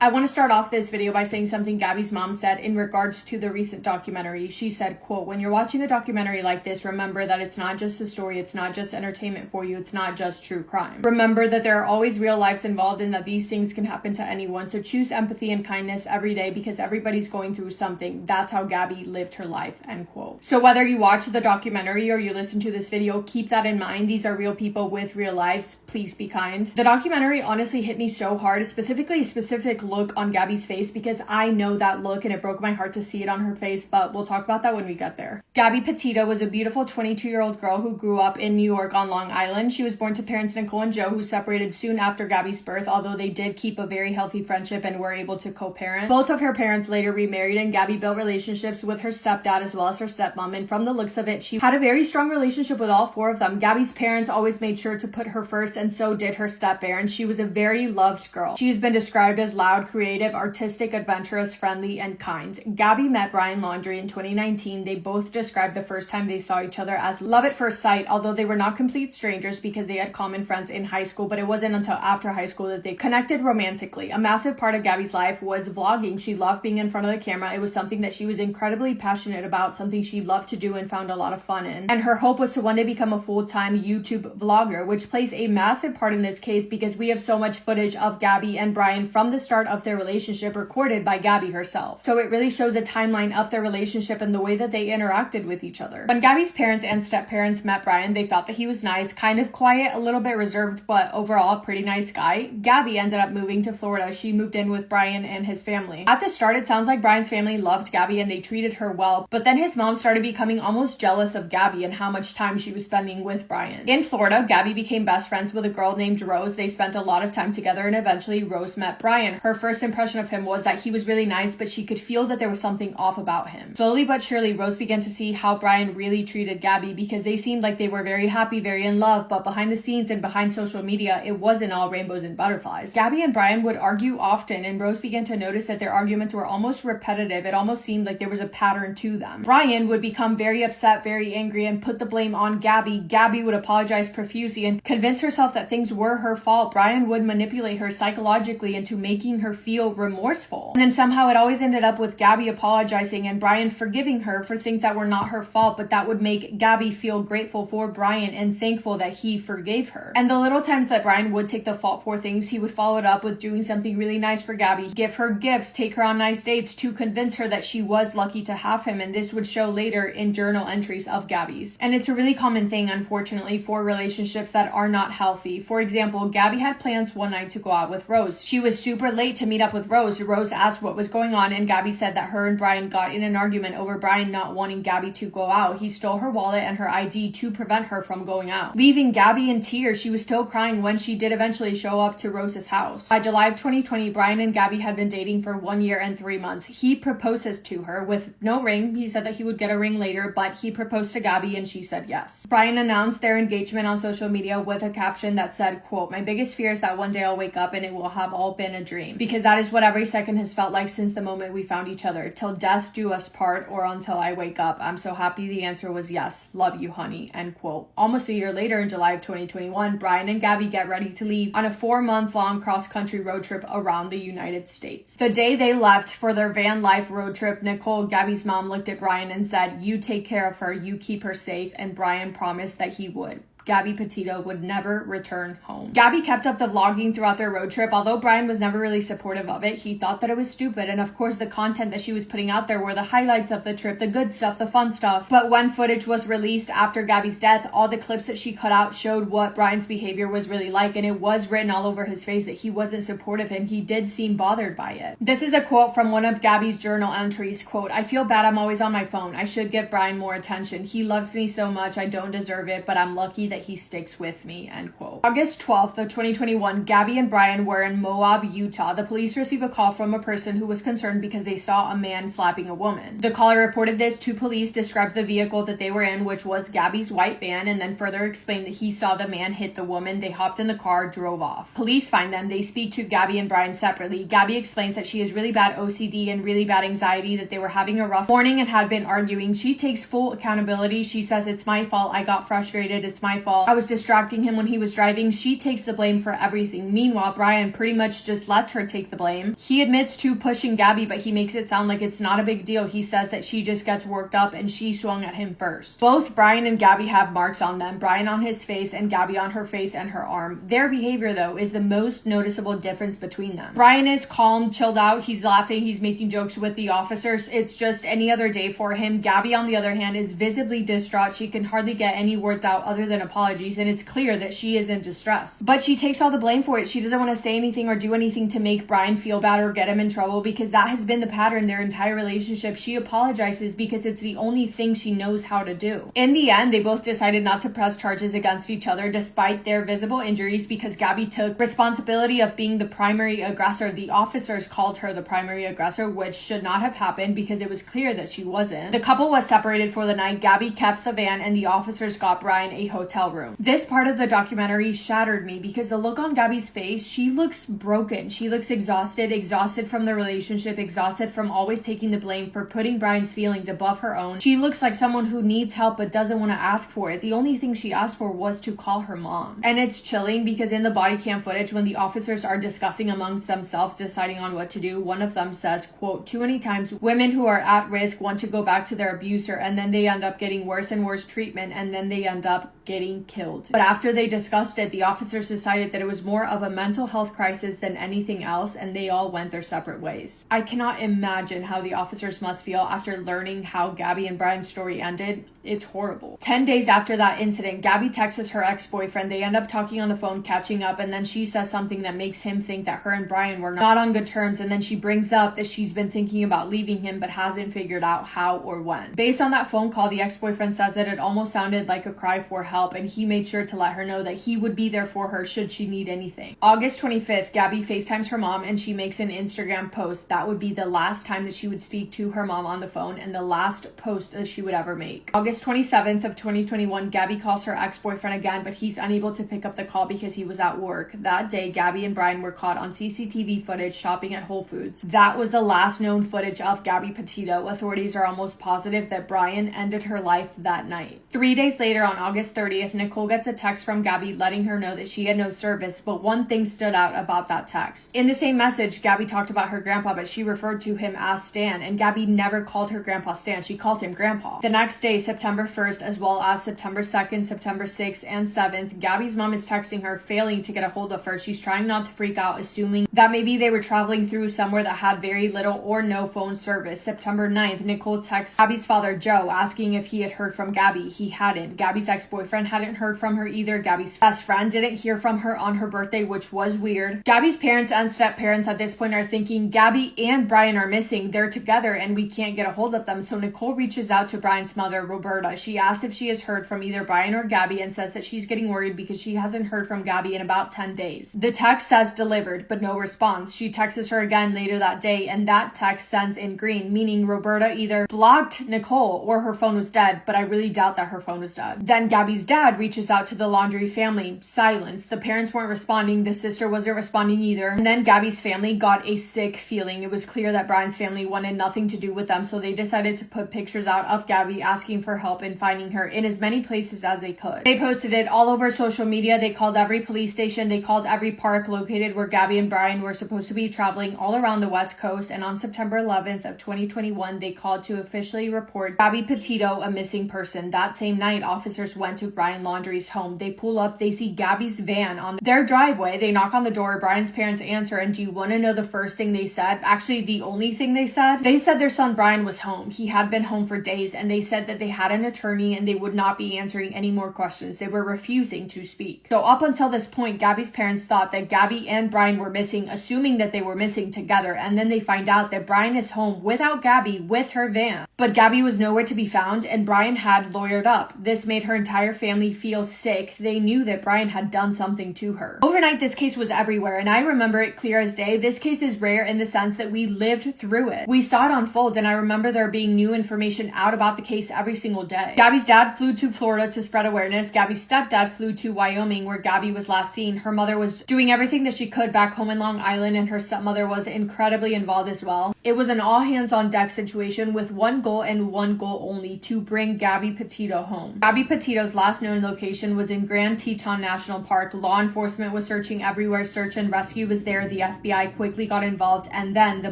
I want to start off this video by saying something Gabby's mom said in regards to the recent documentary. She said, quote, "When you're watching a documentary like this, remember that it's not just a story, it's not just entertainment for you, it's not just true crime. Remember that there are always real lives involved and that these things can happen to anyone. So choose empathy and kindness every day because everybody's going through something. That's how Gabby lived her life," end quote. So whether you watch the documentary or you listen to this video, keep that in mind. These are real people with real lives. Please be kind. The documentary honestly hit me so hard, specifically a specific look on Gabby's face, because I know that look and it broke my heart to see it on her face, but we'll talk about that when we get there. Gabby Petito was a beautiful 22-year-old girl who grew up in New York on Long Island. She was born to parents Nicole and Joe, who separated soon after Gabby's birth, although they did keep a very healthy friendship and were able to co-parent. Both of her parents later remarried, and Gabby built relationships with her stepdad as well as her stepmom, and from the looks of it, she had a very strong relationship with all four of them. Gabby's parents always made sure to put her first, and so did her step-parents. She was a very loved girl. She's been described as loud, creative, artistic, adventurous, friendly, and kind. Gabby met Brian Laundrie in 2019. They both described the first time they saw each other as love at first sight, although they were not complete strangers because they had common friends in high school, but it wasn't until after high school that they connected romantically. A massive part of Gabby's life was vlogging. She loved being in front of the camera. It was something that she was incredibly passionate about, something she loved to do and found a lot of fun in. And her hope was to one day become a full-time YouTube vlogger, which plays a massive part in this case because we have so much footage of Gabby and Brian from the start of their relationship recorded by Gabby herself. So it really shows a timeline of their relationship and the way that they interacted with each other. When Gabby's parents and step-parents met Brian, they thought that he was nice, kind of quiet, a little bit reserved, but overall a pretty nice guy. Gabby ended up moving to Florida. She moved in with Brian and his family. At the start, it sounds like Brian's family loved Gabby and they treated her well, but then his mom started becoming almost jealous of Gabby and how much time she was spending with Brian. In Florida, Gabby became best friends with a girl named Rose. They spent a lot of time together, and eventually Rose met Brian. Her first impression of him was that he was really nice, but she could feel that there was something off about him. Slowly but surely, Rose began to see how Brian really treated Gabby because they seemed like they were very happy, very in love, but behind the scenes and behind social media, it wasn't all rainbows and butterflies. Gabby and Brian would argue often, and Rose began to notice that their arguments were almost repetitive. It almost seemed like there was a pattern to them. Brian would become very upset, very angry, and put the blame on Gabby. Gabby would apologize profusely and convince herself that things were her fault. Brian would manipulate her psychologically into making her feel remorseful. And then somehow it always ended up with Gabby apologizing and Brian forgiving her for things that were not her fault, but that would make Gabby feel grateful for Brian and thankful that he forgave her. And the little times that Brian would take the fault for things, he would follow it up with doing something really nice for Gabby, give her gifts, take her on nice dates to convince her that she was lucky to have him, and this would show later in journal entries of Gabby's. And it's a really common thing, unfortunately, for relationships that are not healthy. For example, Gabby had plans one night to go out with Rose. She was super late to meet up with Rose. Rose asked what was going on, and Gabby said that her and Brian got in an argument over Brian not wanting Gabby to go out. He stole her wallet and her ID to prevent her from going out, leaving Gabby in tears. She was still crying when she did eventually show up to Rose's house. By July of 2020, Brian and Gabby had been dating for 1 year and 3 months. He proposes to her with no ring. He said that he would get a ring later, but he proposed to Gabby and she said yes. Brian announced their engagement on social media with a caption that said, quote, "My biggest fear is that one day I'll wake up and it will have all been a dream, because that is what every second has felt like since the moment we found each other. Till death do us part, or until I wake up. I'm so happy the answer was yes. Love you, honey," end quote. Almost a year later, in July of 2021, Brian and Gabby get ready to leave on a 4-month-long cross-country road trip around the United States. The day they left for their van life road trip, Nicole, Gabby's mom, looked at Brian and said, "You take care of her, you keep her safe," and Brian promised that he would. Gabby Petito would never return home. Gabby kept up the vlogging throughout their road trip. Although Brian was never really supportive of it, he thought that it was stupid, and of course the content that she was putting out there were the highlights of the trip, the good stuff, the fun stuff. But when footage was released after Gabby's death, all the clips that she cut out showed what Brian's behavior was really like, and it was written all over his face that he wasn't supportive and he did seem bothered by it. This is a quote from one of Gabby's journal entries, quote, "I feel bad I'm always on my phone. I should give Brian more attention. He loves me so much. I don't deserve it, but I'm lucky that he sticks with me," end quote. August 12th of 2021, Gabby and Brian were in Moab, Utah. The police received a call from a person who was concerned because they saw a man slapping a woman. The caller reported this to police, described the vehicle that they were in, which was Gabby's white van, and then further explained that he saw the man hit the woman. They hopped in the car, drove off. Police find them. They speak to Gabby and Brian separately. Gabby explains that she has really bad OCD and really bad anxiety, that they were having a rough morning and had been arguing. She takes full accountability. She says, "It's my fault. I got frustrated. It's my fault. fault. I was distracting him when he was driving. She takes the blame for everything. Meanwhile, Brian pretty much just lets her take the blame. He admits to pushing Gabby, but he makes it sound like it's not a big deal. He says that she just gets worked up and she swung at him first. Both Brian and Gabby have marks on them, Brian on his face and Gabby on her face and her arm. Their behavior, though, is the most noticeable difference between them. Brian is calm, chilled out, he's laughing, he's making jokes with the officers. It's just any other day for him. Gabby, on the other hand, is visibly distraught. She can hardly get any words out other than apologies, and it's clear that she is in distress. But she takes all the blame for it. She doesn't want to say anything or do anything to make Brian feel bad or get him in trouble, because that has been the pattern their entire relationship. She apologizes because it's the only thing she knows how to do. In the end, they both decided not to press charges against each other despite their visible injuries, because Gabby took responsibility of being the primary aggressor. The officers called her the primary aggressor, which should not have happened because it was clear that she wasn't. The couple was separated for the night. Gabby kept the van and the officers got Brian a hotel room. This part of the documentary shattered me because the look on Gabby's face, she looks broken. She looks exhausted from the relationship, exhausted from always taking the blame, for putting Brian's feelings above her own. She looks like someone who needs help but doesn't want to ask for it. The only thing she asked for was to call her mom. And it's chilling because in the body cam footage, when the officers are discussing amongst themselves, deciding on what to do, one of them says, quote, "Too many times women who are at risk want to go back to their abuser and then they end up getting worse and worse treatment and then they end up getting killed." But after they discussed it, the officers decided that it was more of a mental health crisis than anything else, and they all went their separate ways. I cannot imagine how the officers must feel after learning how Gabby and Brian's story ended. It's horrible. 10 days after that incident, Gabby texts her ex-boyfriend. They end up talking on the phone, catching up, and then she says something that makes him think that her and Brian were not on good terms, and then she brings up that she's been thinking about leaving him but hasn't figured out how or when. Based on that phone call, the ex-boyfriend says that it almost sounded like a cry for help, and he made sure to let her know that he would be there for her should she need anything. August 25th, Gabby FaceTimes her mom and she makes an Instagram post. That would be the last time that she would speak to her mom on the phone and the last post that she would ever make. August 27th of 2021, Gabby calls her ex-boyfriend again, but he's unable to pick up the call because he was at work. That day, Gabby and Brian were caught on CCTV footage shopping at Whole Foods. That was the last known footage of Gabby Petito. Authorities are almost positive that Brian ended her life that night. 3 days later, on August 30th, Nicole gets a text from Gabby letting her know that she had no service, but one thing stood out about that text. In the same message, Gabby talked about her grandpa, but she referred to him as Stan, and Gabby never called her grandpa Stan. She called him Grandpa. The next day, September 1st, as well as September 2nd, September 6th, and 7th, Gabby's mom is texting her, failing to get a hold of her. She's trying not to freak out, assuming that maybe they were traveling through somewhere that had very little or no phone service. September 9th, Nicole texts Gabby's father, Joe, asking if he had heard from Gabby. He hadn't. Gabby's ex-boyfriend hadn't heard from her either. Gabby's best friend didn't hear from her on her birthday, which was weird. Gabby's parents and step-parents at this point are thinking Gabby and Brian are missing. They're together and we can't get a hold of them. So Nicole reaches out to Brian's mother, Roberta. She asks if she has heard from either Brian or Gabby and says that she's getting worried because she hasn't heard from Gabby in about 10 days. The text says delivered, but no response. She texts her again later that day, and that text sends in green, meaning Roberta either blocked Nicole or her phone was dead, but I really doubt that her phone was dead. Then Gabby's dad reaches out to the Laundry family. Silence. The parents weren't responding. The sister wasn't responding either. And then Gabby's family got a sick feeling. It was clear that Brian's family wanted nothing to do with them, so they decided to put pictures out of Gabby asking for help in finding her in as many places as they could. They posted it all over social media. They called every police station. They called every park located where Gabby and Brian were supposed to be traveling all around the West Coast. And on September 11th of 2021, they called to officially report Gabby Petito a missing person. That same night, officers went to Brian Laundrie's home. They pull up, they see Gabby's van on their driveway. They knock on the door. Brian's parents answer, and do you want to know the first thing they said? Actually, the only thing they said? They said their son Brian was home. He had been home for days, and they said that they had an attorney and they would not be answering any more questions. They were refusing to speak. So up until this point, Gabby's parents thought that Gabby and Brian were missing, assuming that they were missing together, and then they find out that Brian is home without Gabby with her van. But Gabby was nowhere to be found, and Brian had lawyered up. This made her entire family feel sick. They knew that Brian had done something to her. Overnight, this case was everywhere, and I remember it clear as day. This case is rare in the sense that we lived through it. We saw it unfold, and I remember there being new information out about the case every single single day. Gabby's dad flew to Florida to spread awareness. Gabby's stepdad flew to Wyoming, where Gabby was last seen. Her mother was doing everything that she could back home in Long Island, and her stepmother was incredibly involved as well. It was an all hands on deck situation with one goal and one goal only: to bring Gabby Petito home. Gabby Petito's last known location was in Grand Teton National Park. Law enforcement was searching everywhere. Search and rescue was there. The FBI quickly got involved, and then the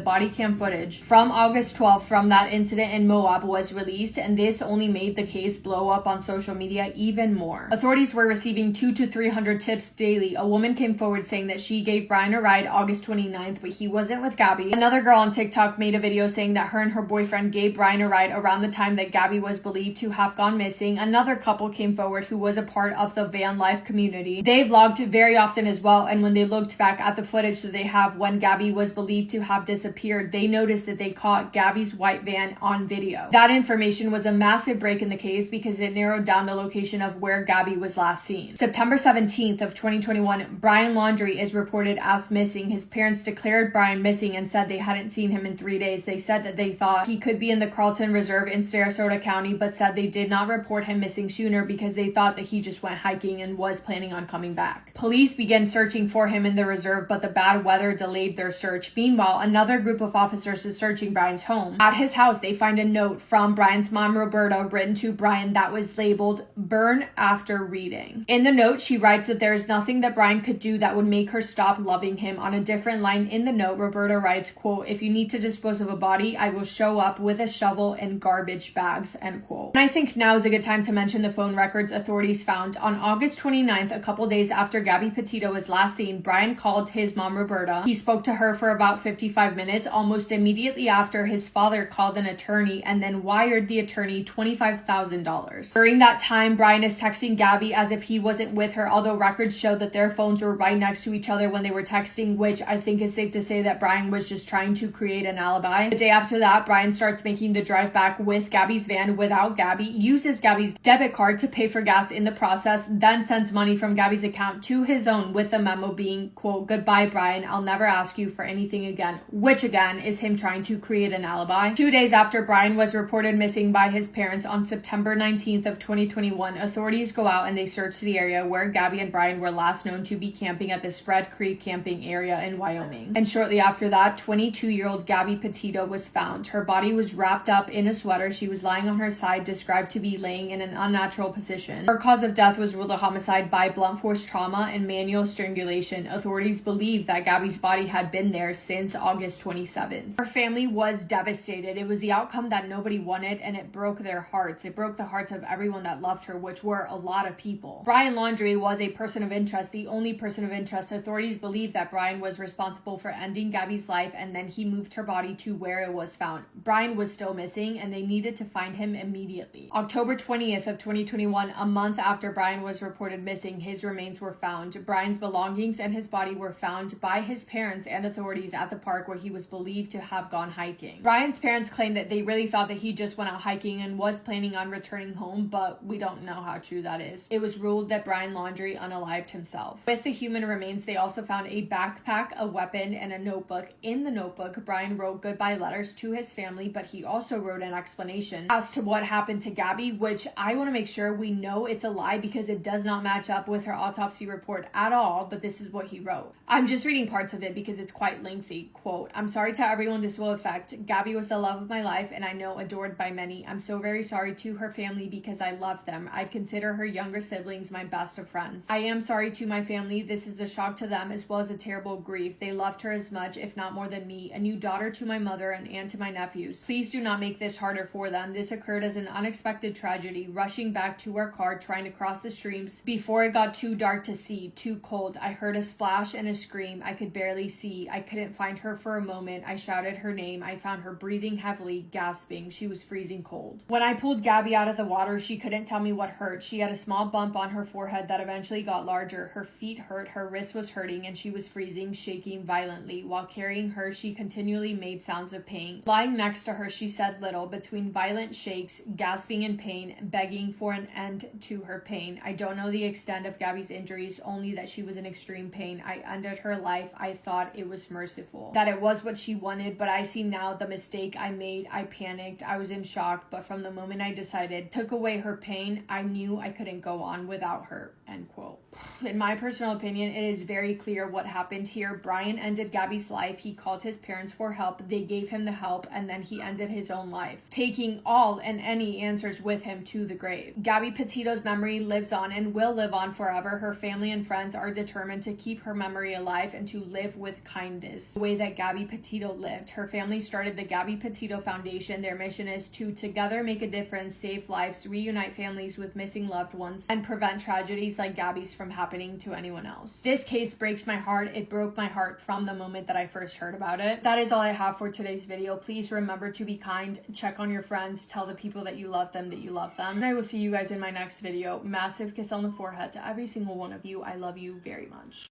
body cam footage from August 12th from that incident in Moab was released, and this only made the case blow up on social media even more. Authorities were receiving 200 to 300 tips daily. A woman came forward saying that she gave Brian a ride August 29th, but he wasn't with Gabby. Another girl on TikTok made a video saying that her and her boyfriend gave Brian a ride around the time that Gabby was believed to have gone missing. Another couple came forward who was a part of the van life community. They vlogged very often as well, and when they looked back at the footage that they have when Gabby was believed to have disappeared, they noticed that they caught Gabby's white van on video. That information was a massive break in the case because it narrowed down the location of where Gabby was last seen. September 17th of 2021, Brian Laundrie is reported as missing. His parents declared Brian missing and said they hadn't seen him in 3 days. They said that they thought he could be in the Carlton Reserve in Sarasota County, but said they did not report him missing sooner because they thought that he just went hiking and was planning on coming back. Police began searching for him in the reserve, but the bad weather delayed their search. Meanwhile, another group of officers is searching Brian's home. At his house, they find a note from Brian's mom, Roberta, written to Brian that was labeled "Burn After Reading." In the note, she writes that there is nothing that Brian could do that would make her stop loving him. On a different line in the note, Roberta writes, quote, "If you need to dispose of a body, I will show up with a shovel and garbage bags," end quote. And I think now is a good time to mention the phone records authorities found. On August 29th, a couple days after Gabby Petito was last seen, Brian called his mom, Roberta. He spoke to her for about 55 minutes. Almost immediately after, his father called an attorney and then wired the attorney $25,000. During that time, Brian is texting Gabby as if he wasn't with her, although records show that their phones were right next to each other when they were texting, which I think is safe to say that Brian was just trying to create an alibi. The day after that, Brian starts making the drive back with Gabby's van without Gabby, uses Gabby's debit card to pay for gas in the process, then sends money from Gabby's account to his own with the memo being, quote, "Goodbye, Brian, I'll never ask you for anything again," which again is him trying to create an alibi. 2 days after Brian was reported missing by his parents on September 19th of 2021, authorities go out and they search the area where Gabby and Brian were last known to be camping at the Spread Creek camping area in Wyoming. And shortly after that, 22-year-old Gabby Petito was found. Her body was wrapped up in a sweater. She was lying on her side, described to be laying in an unnatural position. Her cause of death was ruled a homicide by blunt force trauma and manual strangulation. Authorities believe that Gabby's body had been there since August 27th. Her family was devastated. It was the outcome that nobody wanted, and it broke their hearts. It broke the hearts of everyone that loved her, which were a lot of people. Brian Laundrie was a person of interest, the only person of interest. Authorities believe that Brian was responsible for ending Gabby's life, and then he moved her body to where it was found. Brian was still missing, and they needed to find him immediately. October 20th of 2021, a month after Brian was reported missing, his remains were found. Brian's belongings and his body were found by his parents and authorities at the park where he was believed to have gone hiking. Brian's parents claimed that they really thought that he just went out hiking and was planning on returning home, but we don't know how true that is. It was ruled that Brian Laundrie unalived himself. With the human remains, they also found a backpack, a weapon, and a notebook. In the notebook, Brian wrote goodbye letters to his family, but he also wrote an explanation as to what happened to Gabby, which I want to make sure we know it's a lie because it does not match up with her autopsy report at all, but this is what he wrote. I'm just reading parts of it because it's quite lengthy. Quote, "I'm sorry to everyone this will affect. Gabby was the love of my life and I know adored by many. I'm so very sorry to her family because I love them. I'd consider her younger siblings my best of friends. I am sorry to my family. This is a shock to them as well as a terrible grief. They loved her as much, if not more than me. A new daughter to my mother and aunt to my nephews. Please do not make this harder for them. This occurred as an unexpected tragedy. Rushing back to our car, trying to cross the streams before it got too dark to see, too cold. I heard a splash and a scream. I could barely see. I couldn't find her for a moment. I shouted her name. I found her breathing heavily, gasping. She was freezing cold. When I pulled Gabby out of the water, she couldn't tell me what hurt. She had a small bump on her forehead that eventually got larger. Her feet hurt, her wrist was hurting, and she was freezing, shaking violently. While carrying her, she continually made sounds of pain. Lying next to her, she said little, between violent shakes, gasping in pain, begging for an end to her pain. I don't know the extent of Gabby's injuries, only that she was in extreme pain. I ended her life. I thought it was merciful, that it was what she wanted, but I see now the mistake I made. I panicked. I was in shock, but from the moment and I decided, took away her pain. I knew I couldn't go on without her, end quote. In my personal opinion, it is very clear what happened here. Brian ended Gabby's life. He called his parents for help. They gave him the help, and then he ended his own life, taking all and any answers with him to the grave. Gabby Petito's memory lives on and will live on forever. Her family and friends are determined to keep her memory alive and to live with kindness, the way that Gabby Petito lived. Her family started the Gabby Petito Foundation. Their mission is to together make a difference, save lives, reunite families with missing loved ones, and prevent tragedies like Gabby's from happening to anyone else. This case breaks my heart. It broke my heart from the moment that I first heard about it. That is all I have for today's video. Please remember to be kind, check on your friends, tell the people that you love them that you love them. And I will see you guys in my next video. Massive kiss on the forehead to every single one of you. I love you very much.